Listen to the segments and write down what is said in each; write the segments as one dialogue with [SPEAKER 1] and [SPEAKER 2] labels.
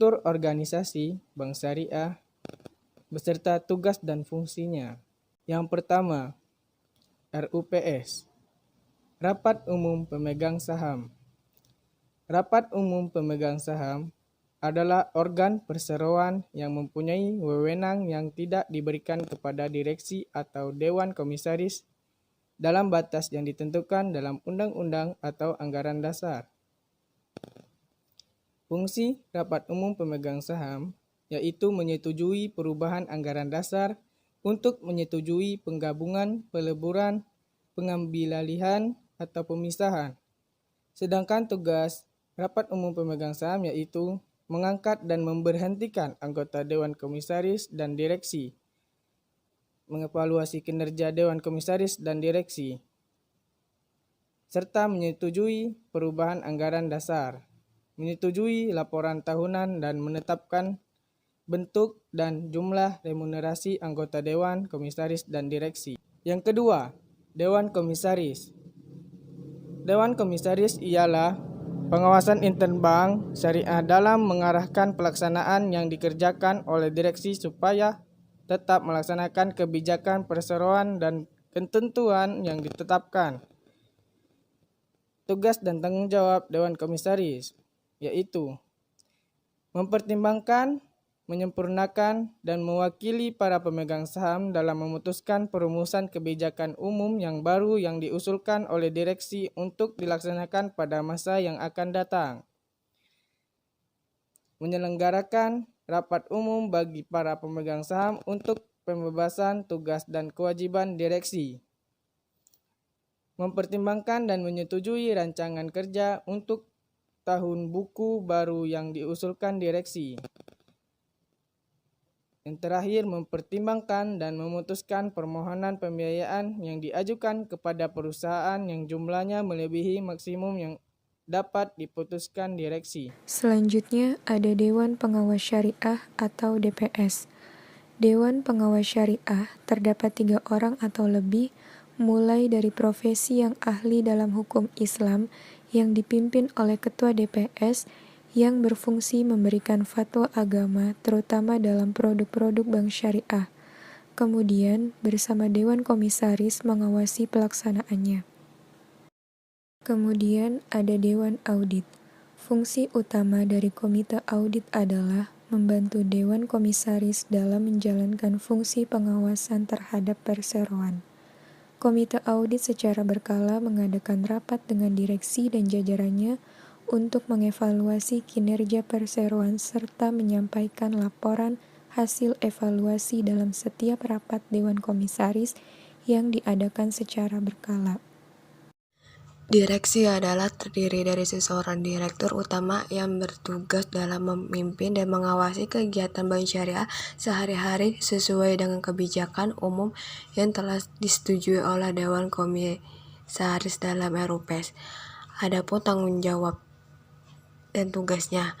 [SPEAKER 1] struktur organisasi bank syariah beserta tugas dan fungsinya. Yang pertama, RUPS, Rapat Umum Pemegang Saham. Rapat Umum Pemegang Saham adalah organ perseroan yang mempunyai wewenang yang tidak diberikan kepada direksi atau dewan komisaris dalam batas yang ditentukan dalam undang-undang atau anggaran dasar. Fungsi Rapat Umum Pemegang Saham yaitu menyetujui perubahan anggaran dasar untuk menyetujui penggabungan, peleburan, pengambilalihan, atau pemisahan. Sedangkan tugas Rapat Umum Pemegang Saham yaitu mengangkat dan memberhentikan anggota Dewan Komisaris dan Direksi, mengevaluasi kinerja Dewan Komisaris dan Direksi, serta menyetujui perubahan anggaran dasar, menyetujui laporan tahunan dan menetapkan bentuk dan jumlah remunerasi anggota Dewan Komisaris dan Direksi. Yang kedua, Dewan Komisaris. Dewan Komisaris ialah pengawasan intern bank syariah dalam mengarahkan pelaksanaan yang dikerjakan oleh direksi supaya tetap melaksanakan kebijakan perseroan dan ketentuan yang ditetapkan. Tugas dan tanggung jawab Dewan Komisaris yaitu mempertimbangkan, menyempurnakan, dan mewakili para pemegang saham dalam memutuskan perumusan kebijakan umum yang baru yang diusulkan oleh direksi untuk dilaksanakan pada masa yang akan datang. Menyelenggarakan rapat umum bagi para pemegang saham untuk pembebasan tugas dan kewajiban direksi. Mempertimbangkan dan menyetujui rancangan kerja untuk tahun buku baru yang diusulkan direksi. Yang terakhir, mempertimbangkan dan memutuskan permohonan pembiayaan yang diajukan kepada perusahaan yang jumlahnya melebihi maksimum yang dapat diputuskan direksi.
[SPEAKER 2] Selanjutnya ada Dewan Pengawas Syariah atau DPS. Dewan Pengawas Syariah terdapat 3 orang atau lebih, mulai dari profesi yang ahli dalam hukum Islam yang dipimpin oleh Ketua DPS yang berfungsi memberikan fatwa agama terutama dalam produk-produk bank syariah. Kemudian bersama Dewan Komisaris mengawasi pelaksanaannya. Kemudian ada Dewan Audit. Fungsi utama dari Komite Audit adalah membantu Dewan Komisaris dalam menjalankan fungsi pengawasan terhadap perseroan. Komite Audit secara berkala mengadakan rapat dengan direksi dan jajarannya untuk mengevaluasi kinerja perseroan serta menyampaikan laporan hasil evaluasi dalam setiap rapat Dewan Komisaris yang diadakan secara berkala.
[SPEAKER 3] Direksi adalah terdiri dari seseorang direktur utama yang bertugas dalam memimpin dan mengawasi kegiatan bank syariah sehari-hari sesuai dengan kebijakan umum yang telah disetujui oleh Dewan Komisaris dalam RUPS. Adapun tanggung jawab dan tugasnya.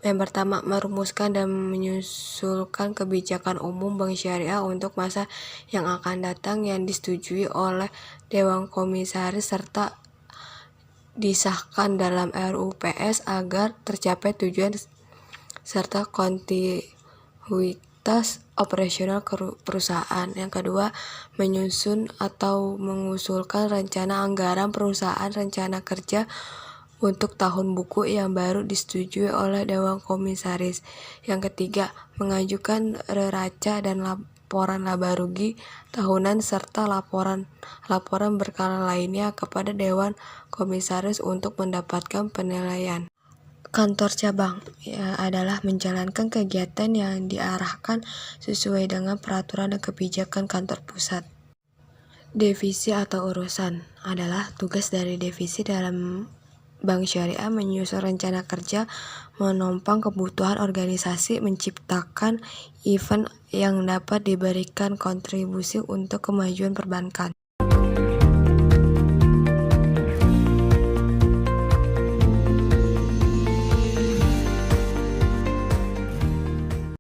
[SPEAKER 3] Yang pertama, merumuskan dan menyusulkan kebijakan umum bank syariah untuk masa yang akan datang yang disetujui oleh Dewan Komisaris serta disahkan dalam RUPS agar tercapai tujuan serta kontinuitas operasional perusahaan. Yang kedua, menyusun atau mengusulkan rencana anggaran perusahaan, rencana kerja untuk tahun buku yang baru disetujui oleh Dewan Komisaris. Yang ketiga, mengajukan neraca dan laporan laba rugi tahunan serta laporan berkala lainnya kepada Dewan Komisaris untuk mendapatkan penilaian. Kantor cabang adalah menjalankan kegiatan yang diarahkan sesuai dengan peraturan dan kebijakan kantor pusat. Divisi atau urusan adalah tugas dari divisi dalam bank syariah menyusun rencana kerja, menopang kebutuhan organisasi, menciptakan event yang dapat diberikan kontribusi untuk kemajuan perbankan.